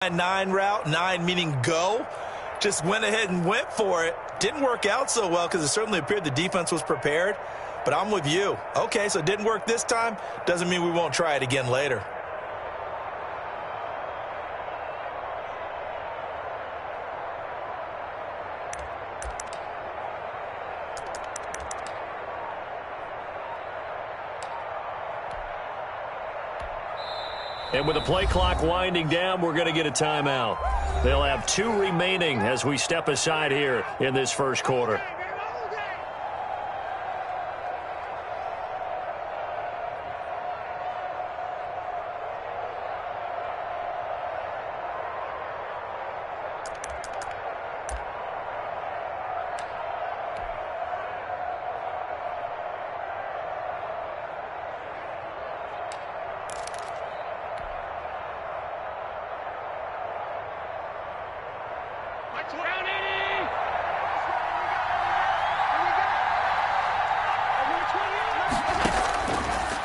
9 route, 9 meaning go. Just went ahead and went for it. Didn't work out so well because it certainly appeared the defense was prepared. But I'm with you. Okay, so it didn't work this time. Doesn't mean we won't try it again later. And with the play clock winding down, we're going to get a timeout. They'll have 2 remaining as we step aside here in this first quarter.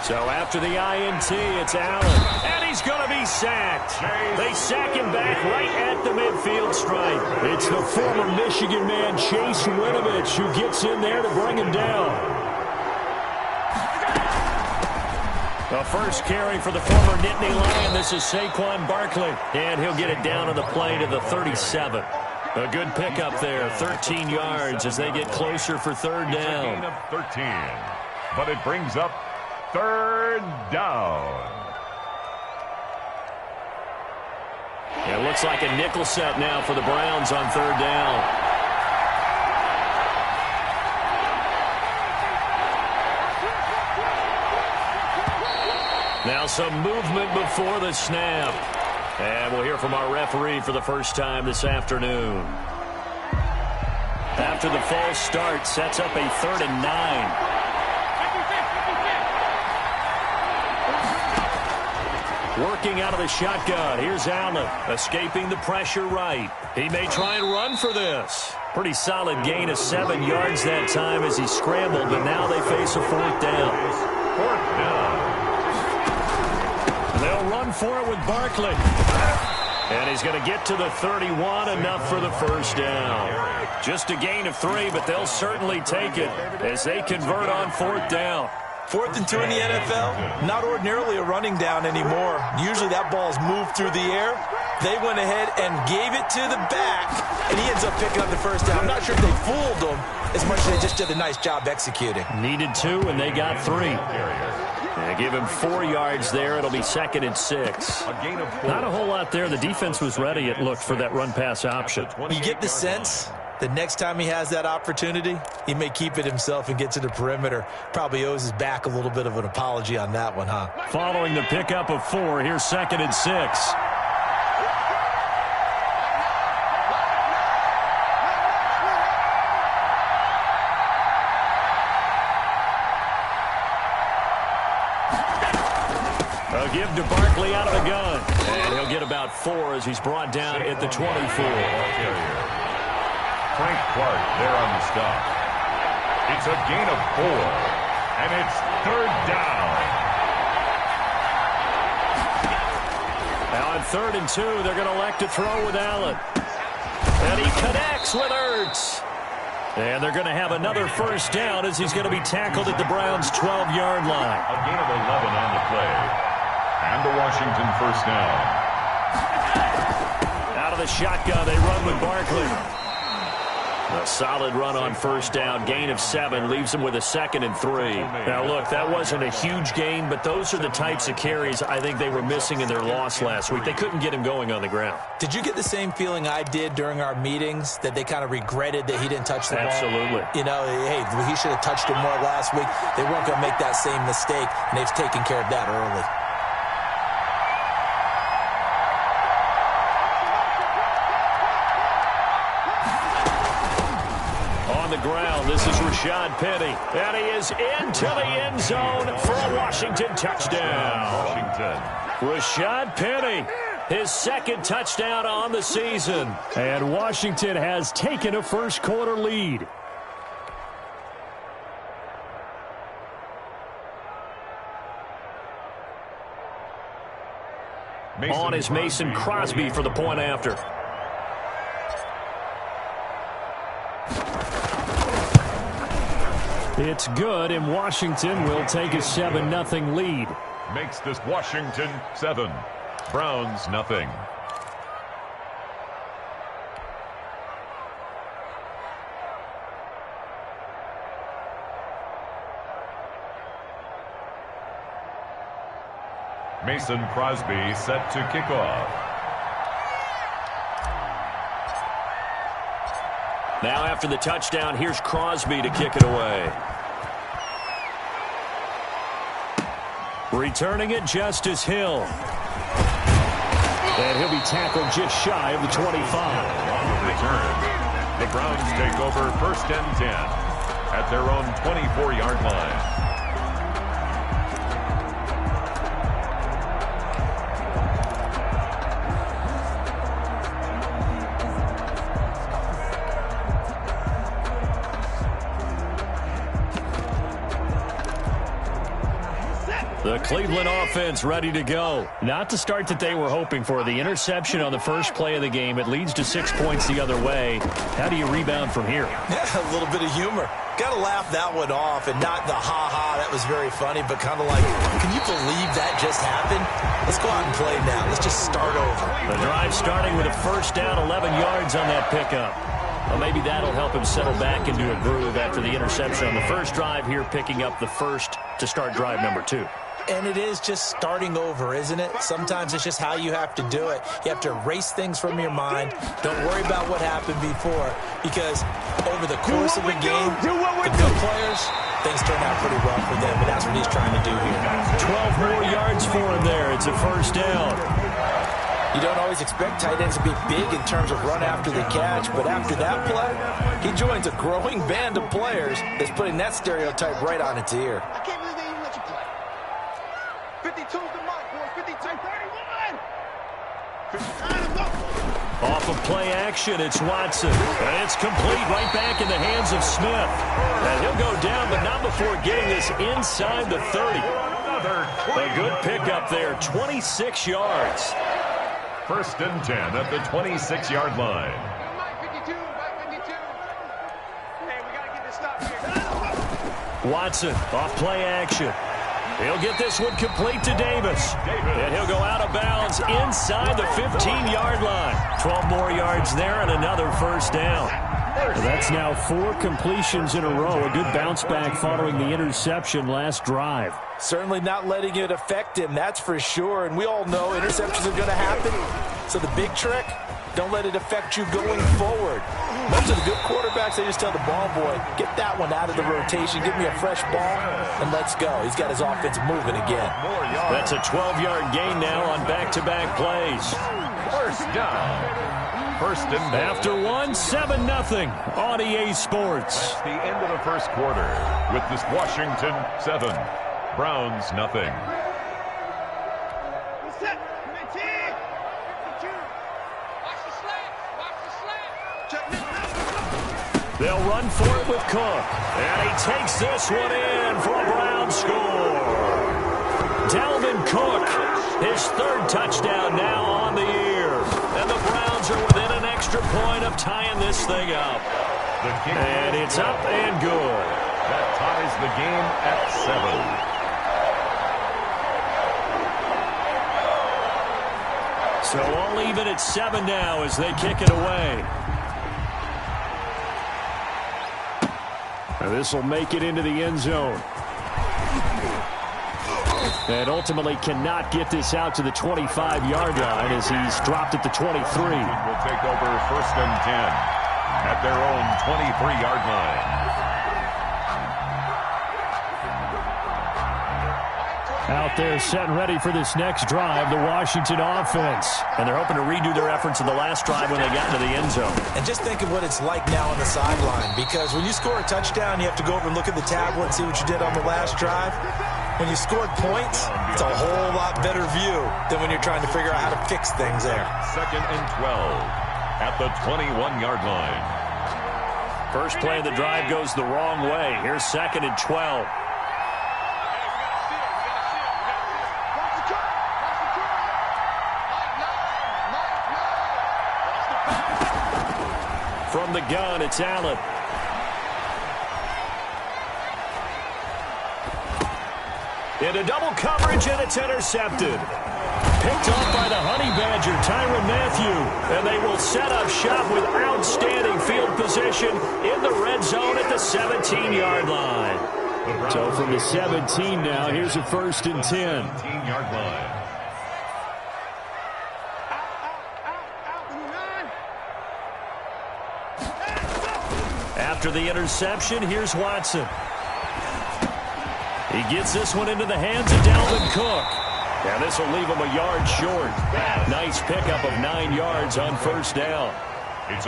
So after the INT, it's Allen. And he's going to be sacked. They sack him back right at the midfield stripe. It's the former Michigan man, Chase Winovich, who gets in there to bring him down. The first carry for the former Nittany Lion. This is Saquon Barkley. And he'll get it down on the play to the 37. A good pickup there, 13 yards as they get closer for third down. Gain of 13, but it brings up third down. It looks like a nickel set now for the Browns on third down. Now some movement before the snap. And we'll hear from our referee for the first time this afternoon. After the false start, sets up a 3rd and 9. Working out of the shotgun. Here's Allen, escaping the pressure right. He may try and run for this. Pretty solid gain of 7 yards that time as he scrambled, but now they face a 4th down. 4th down. They'll run for it with Barkley. And he's going to get to the 31, enough for the first down. Just a gain of 3, but they'll certainly take it as they convert on 4th down. 4th and 2 in the NFL, not ordinarily a running down anymore. Usually that ball's moved through the air. They went ahead and gave it to the back, and he ends up picking up the first down. I'm not sure if they fooled him as much as they just did a nice job executing. Needed 2, and they got 3. They give him 4 yards there. It'll be 2nd and 6. Not a whole lot there. The defense was ready, it looked, for that run-pass option. You get the sense the next time he has that opportunity, he may keep it himself and get to the perimeter. Probably owes his back a little bit of an apology on that one, huh? Following the pickup of 4, here's 2nd and 6. A give to Barkley out of the gun. And he'll get about 4 as he's brought down at the 24. Frank Clark there on the stop. It's a gain of 4, and it's 3rd down. Now on 3rd and 2, they're going to elect to throw with Allen. And he connects with Ertz. And they're going to have another first down as he's going to be tackled at the Browns' 12-yard line. A gain of 11 on the play. And the Washington first down. Out of the shotgun, they run with Barkley. A solid run on first down. Gain of 7 leaves him with a 2nd and 3. Now, look, that wasn't a huge gain, but those are the types of carries I think they were missing in their loss last week. They couldn't get him going on the ground. Did you get the same feeling I did during our meetings, that they kind of regretted that he didn't touch the ball? Absolutely. You know, hey, he should have touched it more last week. They weren't going to make that same mistake, and they've taken care of that early. Ground. This is Rashad Penny, and he is into the end zone for a Washington touchdown. Rashad Penny, his 2nd touchdown on the season, and Washington has taken a first-quarter lead. on is Mason Crosby for the point after. It's good, and Washington will take a 7-0 lead. Makes this Washington 7, Browns nothing. Mason Crosby set to kick off. Now after the touchdown, here's Crosby to kick it away. Returning it, Justice Hill. And he'll be tackled just shy of the 25. On the return, the Browns take over 1st and 10 at their own 24-yard line. The Cleveland offense ready to go. Not the start that they were hoping for. The interception on the first play of the game. It leads to 6 points the other way. How do you rebound from here? Yeah, a little bit of humor. Got to laugh that one off, and not the ha-ha, that was very funny, but kind of like, can you believe that just happened? Let's go out and play now. Let's just start over. The drive starting with a first down, 11 yards on that pickup. Well, maybe that'll help him settle back into a groove after the interception on the first drive here, picking up the first to start drive number 2. And it is just starting over, isn't it? Sometimes it's just how you have to do it. You have to erase things from your mind. Don't worry about what happened before, because over the course of a game, the good players, things turn out pretty well for them, and that's what he's trying to do here. 12 more yards for him there. It's a first down. You don't always expect tight ends to be big in terms of run after the catch, but after that play, he joins a growing band of players that's putting that stereotype right on its ear. I can't believe they even let you play. 52's the mark, boys. 52. 31. Off of play action, it's Watson. And it's complete right back in the hands of Smith. And he'll go down, but not before getting this inside the 30. A good pickup there, 26 yards. 1st and 10 at the 26-yard line. Mike 52. Hey, we got to get this stop here. Watson off play action. He'll get this one complete to Davis. And he'll go out of bounds inside the 15-yard line. 12 more yards there and another first down. That's now 4 completions in a row. A good bounce back following the interception last drive. Certainly not letting it affect him, that's for sure. And we all know interceptions are going to happen. So the big trick, don't let it affect you going forward. Most of the good quarterbacks, they just tell the ball boy, get that one out of the rotation, give me a fresh ball, and let's go. He's got his offense moving again. That's a 12-yard gain now on back-to-back plays. First down. 1st and 10. After 7-0 on EA Sports. That's the end of the first quarter with this Washington 7, Browns nothing. Set. 19. 52. Watch the slant. Watch the slant. Check this. They'll run for it with Cook. And he takes this one in for a Brown score. Dalvin Cook, his 3rd touchdown now on the year. And the Browns are within an extra point of tying this thing up. And it's up and good. That ties the game at 7. So all even at 7 now as they kick it away. This will make it into the end zone. And ultimately cannot get this out to the 25-yard line as he's dropped at the 23. Will take over 1st and 10 at their own 23-yard line. Out there set and ready for this next drive, the Washington offense. And they're hoping to redo their efforts in the last drive when they got into the end zone. And just think of what it's like now on the sideline, because when you score a touchdown, you have to go over and look at the tablet and see what you did on the last drive. When you scored points, it's a whole lot better view than when you're trying to figure out how to fix things there. 2nd and 12 at the 21-yard line. First play of the drive goes the wrong way. Here's 2nd and 12. From the gun, it's Allen. Into double coverage, and it's intercepted. Picked off by the Honey Badger, Tyrann Mathieu. And they will set up shop with outstanding field position in the red zone at the 17-yard line. So from the 17 now, here's a 1st and 10. 17-yard line. After the interception, here's Watson. He gets this one into the hands of Dalvin Cook. And this will leave him a yard short. Nice pickup of 9 yards on 1st down.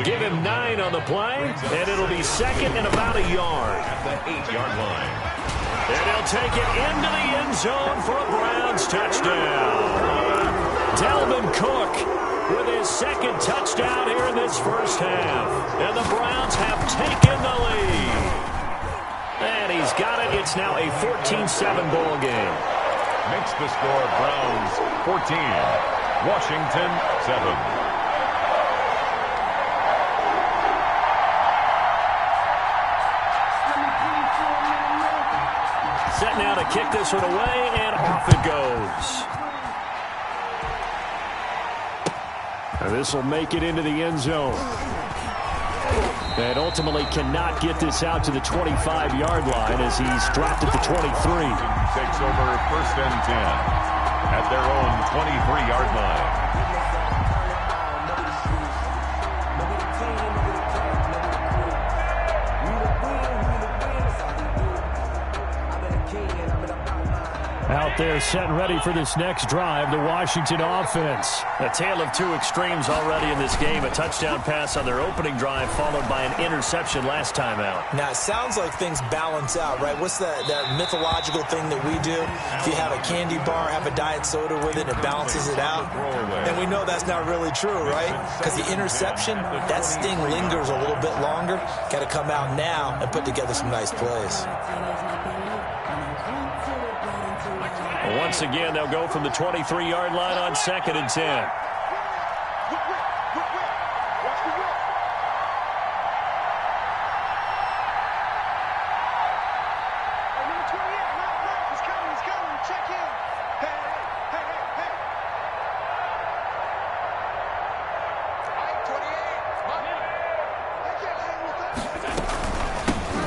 Give him 9 on the play, and it'll be 2nd and about a yard. At the 8-yard line. And he'll take it into the end zone for a Browns touchdown. Dalvin Cook with his 2nd touchdown here in this 1st half. And the Browns have taken the lead. And he's got it. It's now a 14-7 ball game. Makes the score Browns 14, Washington 7. Set now to kick this one away, and off it goes. And this will make it into the end zone. And ultimately cannot get this out to the 25-yard line as he's dropped at the 23. Takes over 1st and 10 at their own 23-yard line. Out there set and ready for this next drive, the Washington offense. A tale of 2 extremes already in this game. A touchdown pass on their opening drive followed by an interception last time out. Now, it sounds like things balance out, right? What's that mythological thing that we do? If you have a candy bar, have a diet soda with it, it balances it out. And we know that's not really true, right? Because the interception, that sting lingers a little bit longer. Got to come out now and put together some nice plays. Once again, they'll go from the 23-yard line on 2nd and 10.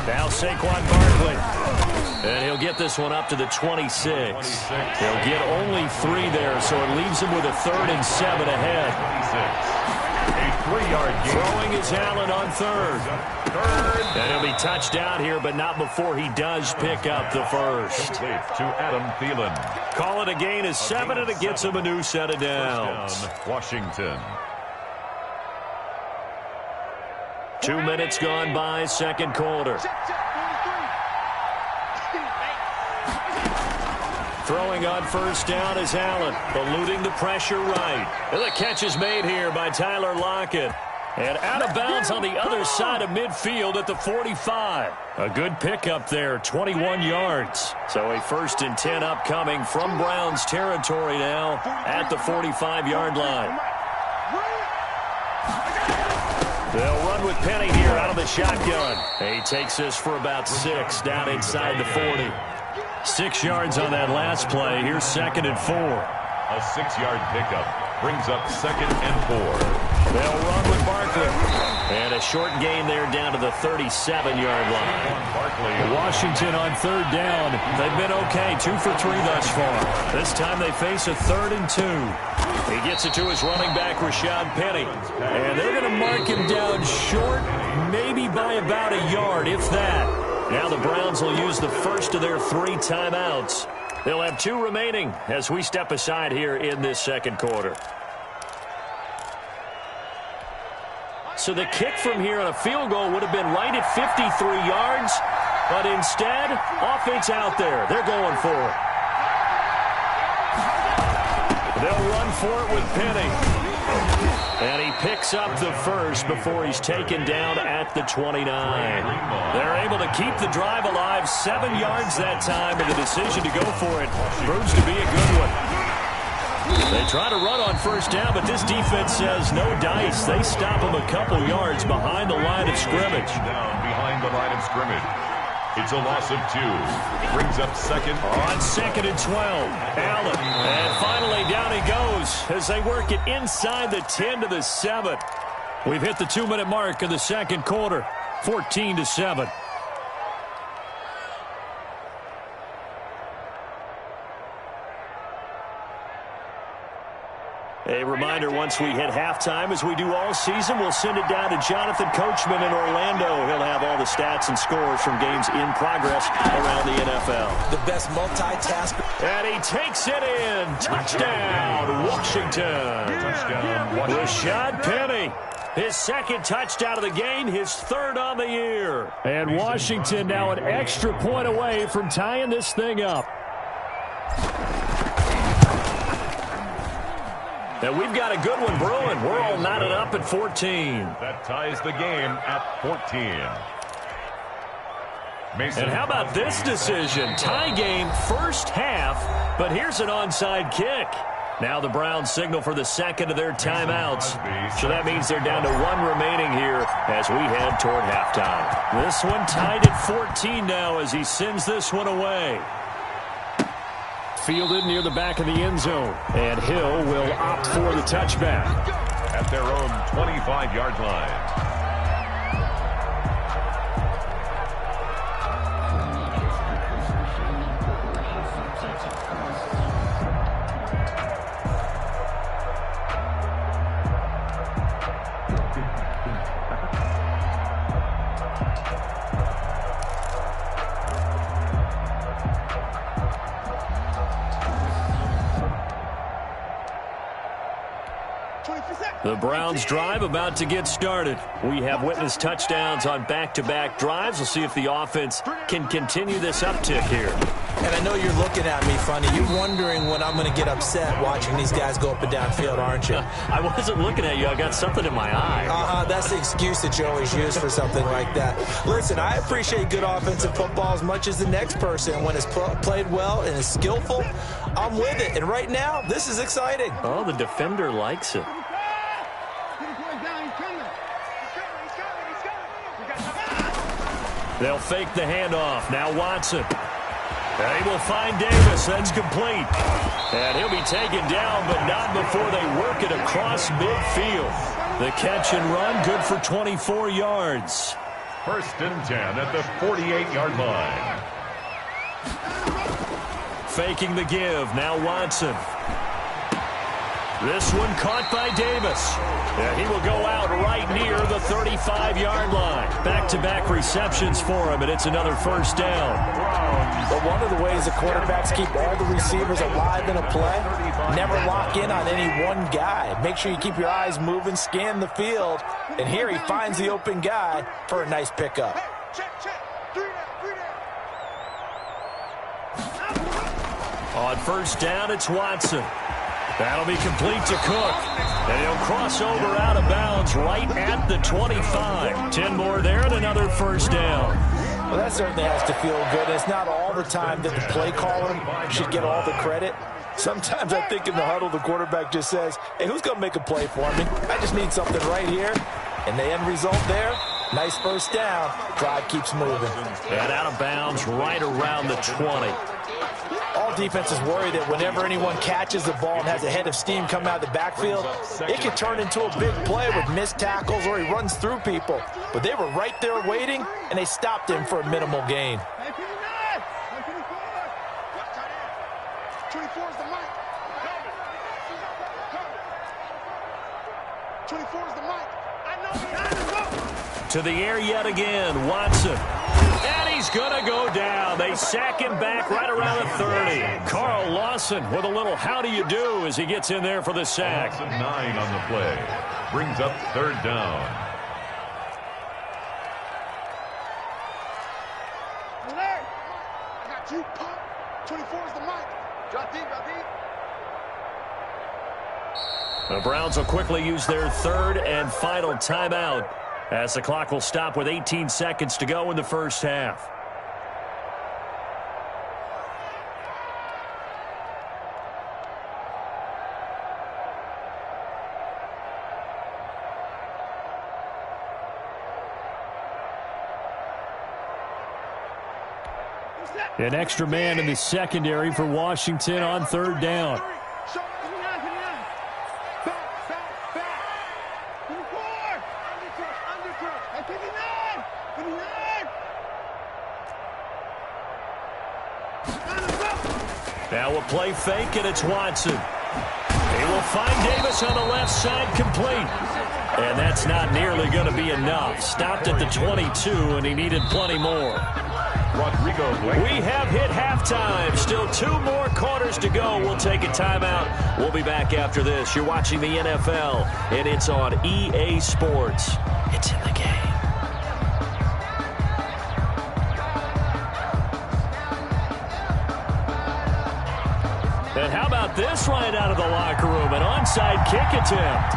Now Saquon Barkley. And he'll get this one up to the 26. He'll get only 3 there, so it leaves him with a 3rd and 7 ahead. 26. A 3-yard gain. Throwing is Allen on 3rd. And he'll be touched down here, but not before he does pick up the 1st. To Adam Thielen. Call it a gain of 7, and it gets him a new set of downs. Washington. 2 minutes gone by, 2nd quarter. Throwing on 1st down is Allen, eluding the pressure right. And the catch is made here by Tyler Lockett. And out of bounds on the other side of midfield at the 45. A good pickup there, 21 yards. So a 1st and 10 upcoming from Browns territory now at the 45-yard line. They'll run with Penny here out of the shotgun. He takes this for about 6 down inside the 40. 6 yards on that last play. Here's 2nd and 4. A 6-yard pickup brings up 2nd and 4. They'll run with Barkley. And a short gain there down to the 37-yard line. Barkley. Washington on 3rd down. They've been okay, 2 for 3 thus far. This time they face a 3rd and 2. He gets it to his running back, Rashad Penny. And they're going to mark him down short, maybe by about a yard, if that. Now the Browns will use the 1st of their 3 timeouts. They'll have 2 remaining as we step aside here in this 2nd quarter. So the kick from here on a field goal would have been right at 53 yards, but instead, offense out there. They're going for it. They'll run for it with Penny. And he picks up the 1st before he's taken down at the 29. They're able to keep the drive alive, 7 yards that time, and the decision to go for it proves to be a good one. They try to run on first down, but this defense says no dice. They stop them a couple yards behind the line of scrimmage. Down behind the line of scrimmage. It's a loss of 2. Brings up second. On 2nd and 12. Allen. And finally down he goes as they work it inside the 10 to the 7. We've hit the 2-minute mark in the second quarter. 14-7. A reminder, once we hit halftime, as we do all season, we'll send it down to Jonathan Coachman in Orlando. He'll have all the stats and scores from games in progress around the NFL. The best multitasker. And he takes it in. Touchdown, Washington. Touchdown, Washington. Rashad Penny. His second touchdown of the game, his third on the year. And Washington now an extra point away from tying this thing up. And we've got a good one brewing. We're all knotted up at 14. That ties the game at 14. Mason. And how about this decision? Tie game first half, but here's an onside kick. Now the Browns signal for the second of their timeouts. So that means they're down to 1 remaining here as we head toward halftime. This one tied at 14 now as he sends this one away. Fielded near the back of the end zone. And Hill will opt for the touchback. At their own 25-yard line. The Browns drive about to get started. We have witnessed touchdowns on back-to-back drives. We'll see if the offense can continue this uptick here. And I know you're looking at me funny. You're wondering when I'm going to get upset watching these guys go up and down field, aren't you? I wasn't looking at you. I got something in my eye. That's the excuse that you always use for something like that. Listen, I appreciate good offensive football as much as the next person. When it's played well and is skillful, I'm with it. And right now, this is exciting. Oh, the defender likes it. They'll fake the handoff. Now Watson. And he will find Davis. That's complete. And he'll be taken down, but not before they work it across midfield. The catch and run, good for 24 yards. 1st and 10 at the 48-yard line. Faking the give. Now Watson. This one caught by Davis. And he will go out right near the 35-yard line. Back-to-back receptions for him, and it's another first down. But one of the ways the quarterbacks keep all the receivers alive in a play, never lock in on any one guy. Make sure you keep your eyes moving, scan the field, and here he finds the open guy for a nice pickup. On first down, it's Watson. That'll be complete to Cook. And he'll cross over out of bounds right at the 25. 10 more there and another first down. Well, that certainly has to feel good. It's not all the time that the play caller should get all the credit. Sometimes I think in the huddle, the quarterback just says, hey, who's going to make a play for me? I just need something right here. And the end result there, nice first down. Drive keeps moving. And out of bounds right around the 20. All defenses worry that whenever anyone catches the ball and has a head of steam come out of the backfield, it can turn into a big play with missed tackles or he runs through people. But they were right there waiting, and they stopped him for a minimal gain. 24 is the mic. 24 is the mic. I know. To the air yet again, Watson. And he's going to go down. They sack him back right around the 30. Carl Lawson with a little how do you do as he gets in there for the sack. That's a 9 on the play. Brings up 3rd down. Larry, I got you. 24 is the mic. Drop deep, drop deep. The Browns will quickly use their 3rd and final timeout as the clock will stop with 18 seconds to go in the first half. An extra man in the secondary for Washington on third down. Now we'll play fake, and it's Watson. He will find Davis on the left side, complete. And that's not nearly going to be enough. Stopped at the 22, and he needed plenty more. We have hit halftime. Still 2 more quarters to go. We'll take a timeout. We'll be back after this. You're watching the NFL, and it's on EA Sports. It's in the game. And how about this right out of the locker room? An onside kick attempt.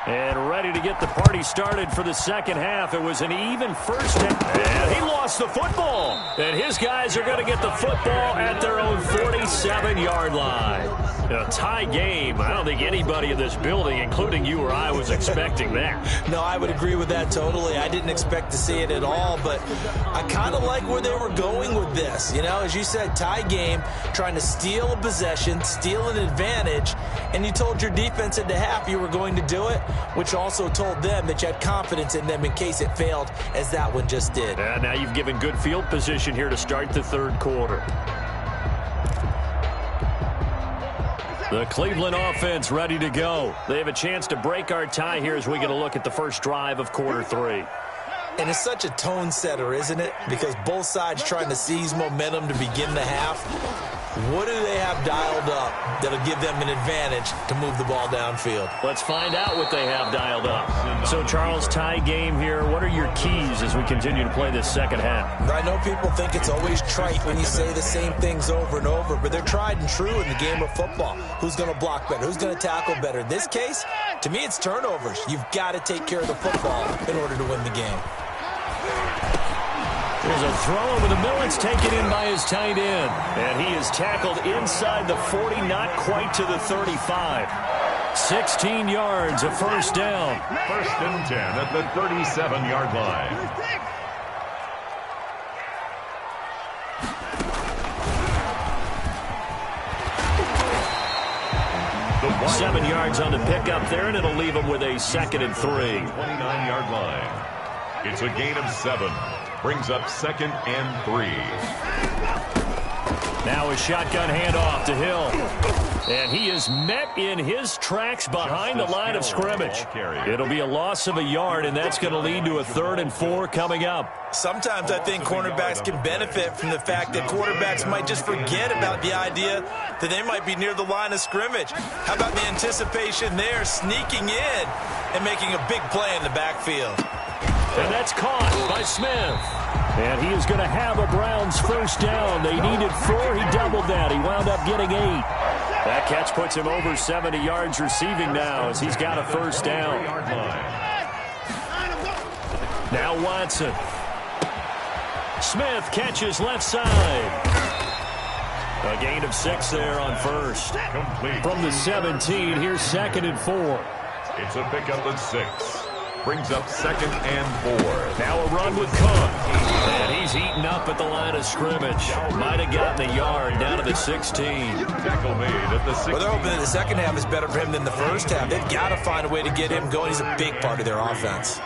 And ready to get the party started for the second half. It was an even first half. And he lost the football. And his guys are going to get the football at their own 47-yard line. A tie game. I don't think anybody in this building, including you or I, was expecting that. No, I would agree with that totally. I didn't expect to see it at all, but I kind of like where they were going with this. You know, as you said, tie game, trying to steal a possession, steal an advantage, and you told your defense at the half you were going to do it, which also told them that you had confidence in them in case it failed, as that one just did. And now you've given good field position here to start the third quarter. The Cleveland offense ready to go. They have a chance to break our tie here as we get a look at the first drive of quarter 3. And it's such a tone setter, isn't it? Because both sides trying to seize momentum to begin the half. What do they have dialed up that'll give them an advantage to move the ball downfield? Let's find out what they have dialed up. So, Charles, tie game here. What are your keys as we continue to play this second half? I know people think it's always trite when you say the same things over and over, but they're tried and true in the game of football. Who's going to block better? Who's going to tackle better? In this case, to me, it's turnovers. You've got to take care of the football in order to win the game. There's a throw over the middle. It's taken in by his tight end. And he is tackled inside the 40, not quite to the 35. 16 yards, a first down. First and 10 at the 37-yard line. The 7 yards on the pickup there, and it'll leave him with a 2nd and 3. 29-yard line. It's a gain of 7. Brings up 2nd and 3. Now a shotgun handoff to Hill. And he is met in his tracks behind the line of scrimmage. It'll be a loss of a yard, and that's going to lead to a 3rd and 4 coming up. Sometimes I think cornerbacks can benefit from the fact that quarterbacks might just forget about the idea that they might be near the line of scrimmage. How about the anticipation there, sneaking in and making a big play in the backfield? And that's caught by Smith. And he is going to have a Browns first down. They needed 4. He doubled that. He wound up getting 8. That catch puts him over 70 yards receiving now as he's got a first down. Now Watson. Smith catches left side. A gain of 6 there on first. Complete. From the 17, here's 2nd and 4. It's a pickup of 6. Brings up 2nd and 4. Now a run with Cook. And he's eaten up at the line of scrimmage. Might have gotten a yard down to the 16. Tackle made at the 16. Well, they're hoping that the second half is better for him than the first half. They've got to find a way to get him going. He's a big part of their offense.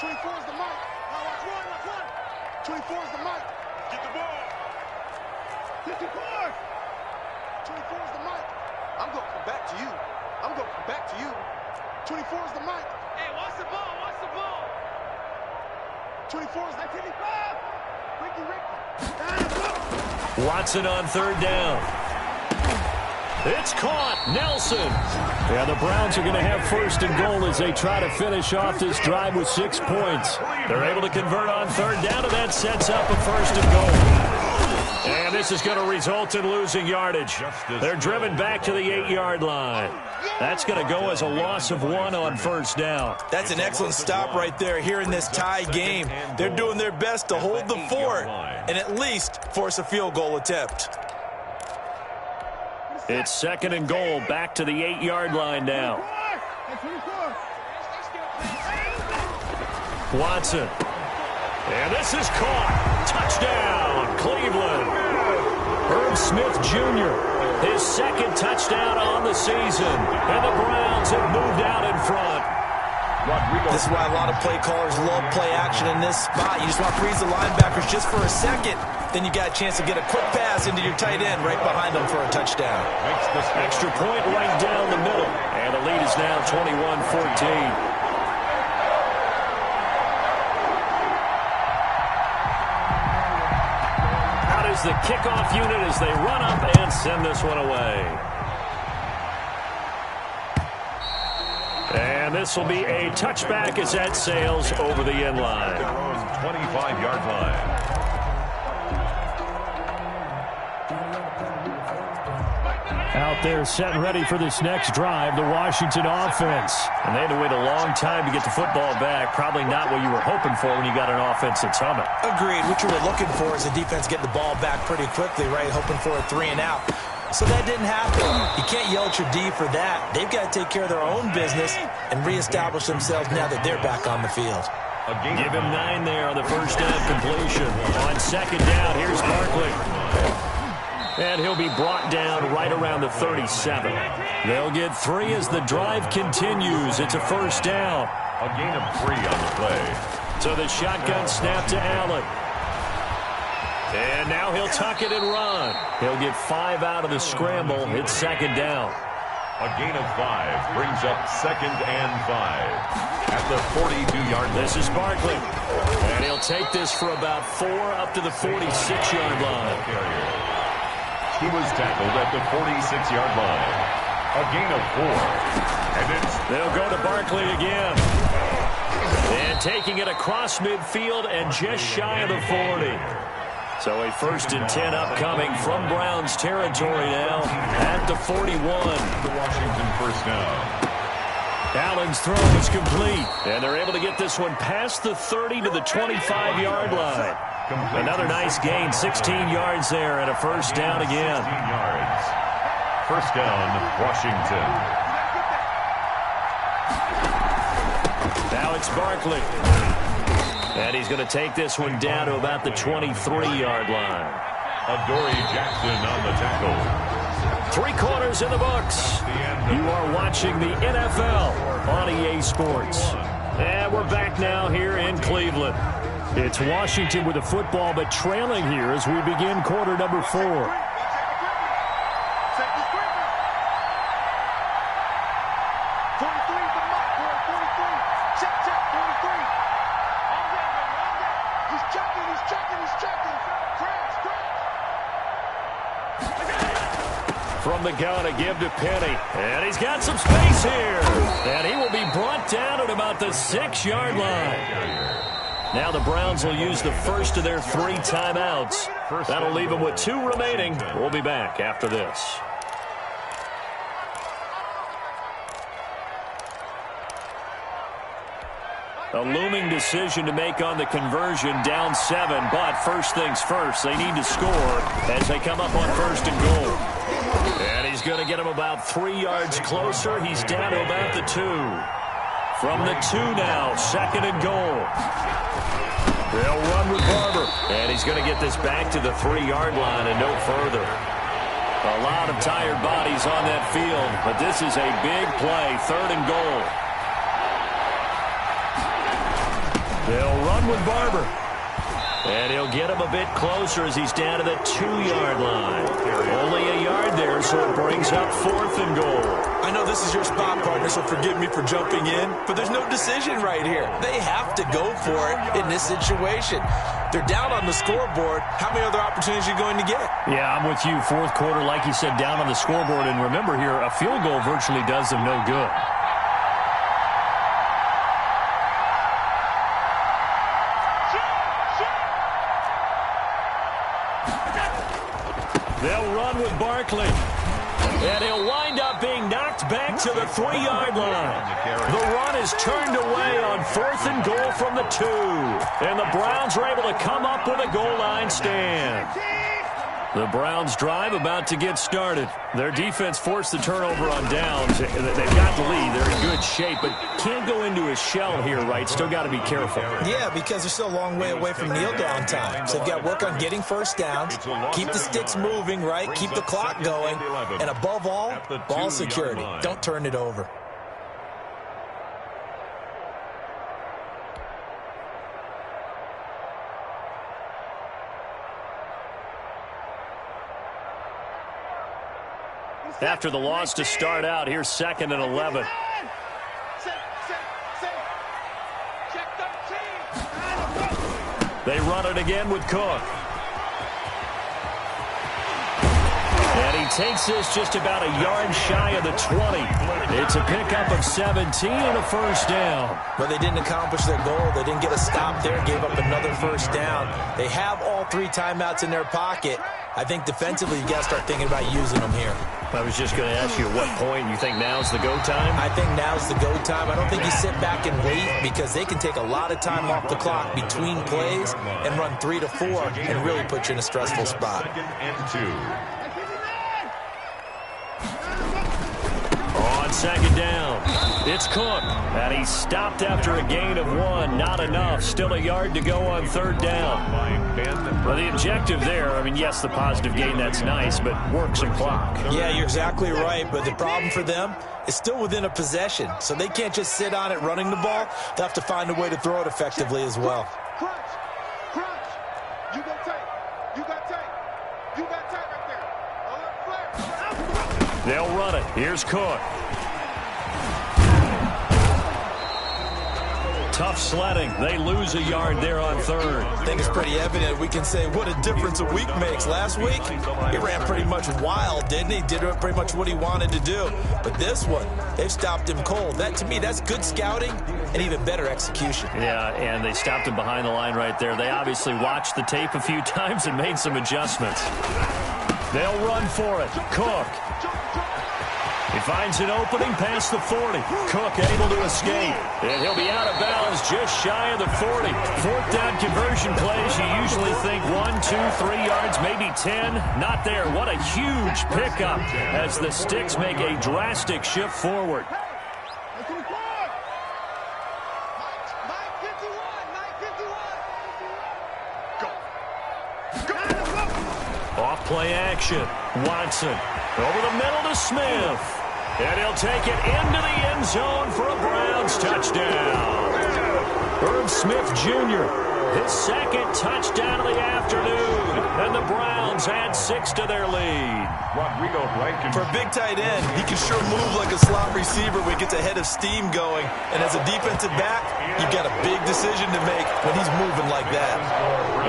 24 is the mic. Watch one. 24 is the mic. Get the ball. 54. 24 is the mic. I'm going to come back to you. 24 is the mic. Hey, watch the ball. 24 is 1985. Ricky. Watson on third down. It's caught. Nelson. Yeah, the Browns are going to have 1st and goal as they try to finish off this drive with 6 points. They're able to convert on third down, and that sets up a 1st and goal. And this is going to result in losing yardage. They're driven back to the 8-yard line. That's going to go as a loss of 1 on first down. That's an excellent stop right there here in this tie game. They're doing their best to hold the fort and at least force a field goal attempt. It's 2nd and goal, back to the 8-yard line now. Watson. And this is caught. Touchdown, Cleveland. Herb Smith Jr., his second touchdown on the season. And the Browns have moved out in front. This is why a lot of play callers love play action in this spot. You just want to freeze the linebackers just for a second. Then you got a chance to get a quick pass into your tight end right behind them for a touchdown. Extra point right down the middle. And the lead is now 21-14. Is the kickoff unit as they run up and send this one away. And this will be a touchback as that sails over the end line. 25-yard line. Out there set and ready for this next drive, the Washington offense. And they had to wait a long time to get the football back. Probably not what you were hoping for when you got an offense that's humming. Agreed. What you were looking for is the defense getting the ball back pretty quickly, right? Hoping for a 3 and out. So that didn't happen. You can't yell at your D for that. They've got to take care of their own business and reestablish themselves now that they're back on the field. Give him 9 there on the first down completion. On second down, here's Barkley. And he'll be brought down right around the 37. They'll get 3 as the drive continues. It's a first down. A gain of 3 on the play. So the shotgun snap to Allen. And now he'll tuck it and run. He'll get 5 out of the scramble. It's second down. A gain of 5 brings up second and 5 at the 42-yard line. This is Barkley. And he'll take this for about 4 up to the 46-yard line. He was tackled at the 46-yard line. A gain of 4. And they'll go to Barkley again. And taking it across midfield and just shy of the 40. So a 1st and 10 upcoming from Browns territory now at the 41. The Washington first down. Allen's throw is complete. And they're able to get this one past the 30 to the 25-yard line. Another nice gain, 16 yards there, and a first down again. 16 yards. First down, Washington. Now it's Barkley. And he's going to take this one down to about the 23-yard line. Adoree Jackson on the tackle. 3 quarters in the books. You are watching the NFL on EA Sports. And we're back now here in Cleveland. It's Washington with the football, but trailing here as we begin quarter number 4. 43. Check, 43. He's checking. From the gun, a give to Penny. And he's got some space here. And he will be brought down at about the 6-yard line. Now the Browns will use the first of their 3 timeouts. That'll leave them with 2 remaining. We'll be back after this. A looming decision to make on the conversion, down 7. But first things first, they need to score as they come up on 1st and goal. And he's going to get him about 3 yards closer. He's down to about the 2. From the 2 now, 2nd and goal. They'll run with Barber. And he's going to get this back to the 3-yard line and no further. A lot of tired bodies on that field, but this is a big play, 3rd and goal. They'll run with Barber. And he'll get him a bit closer as he's down to the 2-yard line. Only a yard there, so it brings up 4th and goal. I know this is your spot, partner, so forgive me for jumping in, but there's no decision right here. They have to go for it in this situation. They're down on the scoreboard. How many other opportunities are you going to get? Yeah, I'm with you. 4th quarter, like you said, down on the scoreboard. And remember here, a field goal virtually does them no good. They'll run with Barkley. And he'll wind up being knocked back to the 3-yard line. The run is turned away on 4th and goal from the 2. And the Browns are able to come up with a goal line stand. The Browns drive about to get started. Their defense forced the turnover on downs. They've got the lead. They're in good shape, but can't go into a shell here, right? Still got to be careful. Yeah, because they're still a long way away from kneel down time. So they've got to work on getting first downs, keep the sticks moving, right? Keep the clock going. And above all, ball security. Don't turn it over. After the loss to start out, here's 2nd and 11. They run it again with Cook. And he takes this just about a yard shy of the 20. It's a pickup of 17 and a first down. But they didn't accomplish their goal. They didn't get a stop there, gave up another first down. They have all 3 timeouts in their pocket. I think defensively you got to start thinking about using them here. I was just going to ask you at what point you think now's the go time? I think now's the go time. I don't think you sit back and wait because they can take a lot of time off the clock between plays and run 3 to 4 and really put you in a stressful spot. 2nd and 2. On 2nd down, it's Cook. And he's stopped after a gain of 1. Not enough. Still a yard to go on 3rd down. Well, the objective there, I mean, yes, the positive gain, that's nice, but work some clock. Yeah, you're exactly right. But the problem for them is still within a possession. So they can't just sit on it running the ball. They'll have to find a way to throw it effectively as well. Crunch. You got tape. You got tape. You got tape right there. Flare. They'll run it. Here's Cook. Tough sledding. They lose a yard there on 3rd. I think it's pretty evident. We can say what a difference a week makes. Last week, he ran pretty much wild, didn't he? Did pretty much what he wanted to do. But this one, they've stopped him cold. That, to me, that's good scouting and even better execution. Yeah, and they stopped him behind the line right there. They obviously watched the tape a few times and made some adjustments. They'll run for it. Cook. He finds an opening past the 40. Cook able to escape. And he'll be out of bounds just shy of the 40. 4th down conversion plays, you usually think 1, 2, 3 yards, maybe 10. Not there. What a huge pickup as the Sticks make a drastic shift forward. Off play action. Watson over the middle to Smith. And he'll take it into the end zone for a Browns touchdown. Irv Smith Jr., his 2nd touchdown of the afternoon. And the Browns add 6 to their lead. Rodrigo Blankenship. For a big tight end, he can sure move like a slot receiver when he gets a head of steam going. And as a defensive back, you've got a big decision to make when he's moving like that.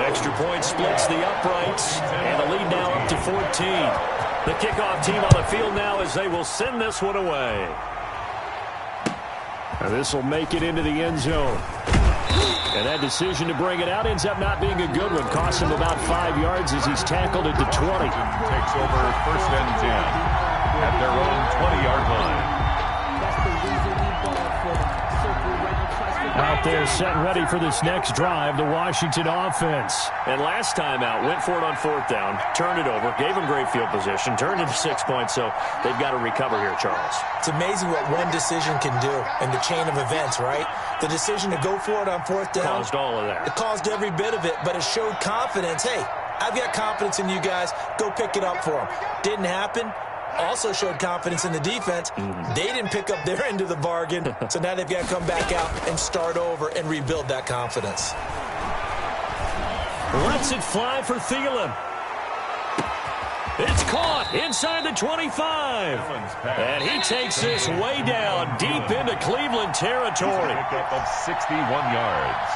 Extra point splits the uprights. And the lead now up to 14. The kickoff team on the field now as they will send this one away. And this will make it into the end zone. And that decision to bring it out ends up not being a good one. Costs him about 5 yards as he's tackled at the 20. Takes over 1st and 10 at their own 20-yard line. Out there set and ready for this next drive, the Washington offense. And last time out, went for it on 4th down, turned it over, gave them great field position, turned into 6 points, so they've got to recover here, Charles. It's amazing what one decision can do in the chain of events, right? The decision to go for it on 4th down. Caused all of that. It caused every bit of it, but it showed confidence. Hey, I've got confidence in you guys. Go pick it up for them. Didn't happen. Also showed confidence in the defense. They didn't pick up their end of the bargain, so now they've got to come back out and start over and rebuild that confidence. Lets it fly for Thielen. It's caught inside the 25. And he takes this way down deep into Cleveland territory. Pickup of 61 yards.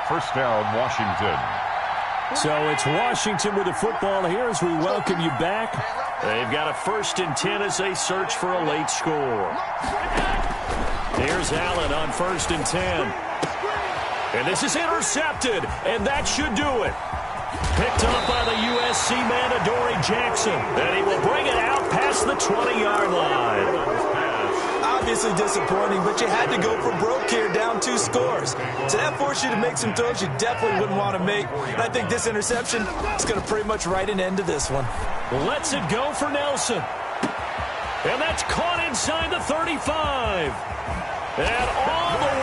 1st down, Washington. So it's Washington with the football here as we welcome you back. They've got a 1st and 10 as they search for a late score. Here's Allen on 1st and 10. And this is intercepted, and that should do it. Picked up by the USC man, Adoree Jackson. And he will bring it out past the 20-yard line. Out obviously disappointing, but you had to go for broke here, down 2 scores. So that forced you to make some throws you definitely wouldn't want to make. And I think this interception is going to pretty much write an end to this one. Lets it go for Nelson. And that's caught inside the 35. And all the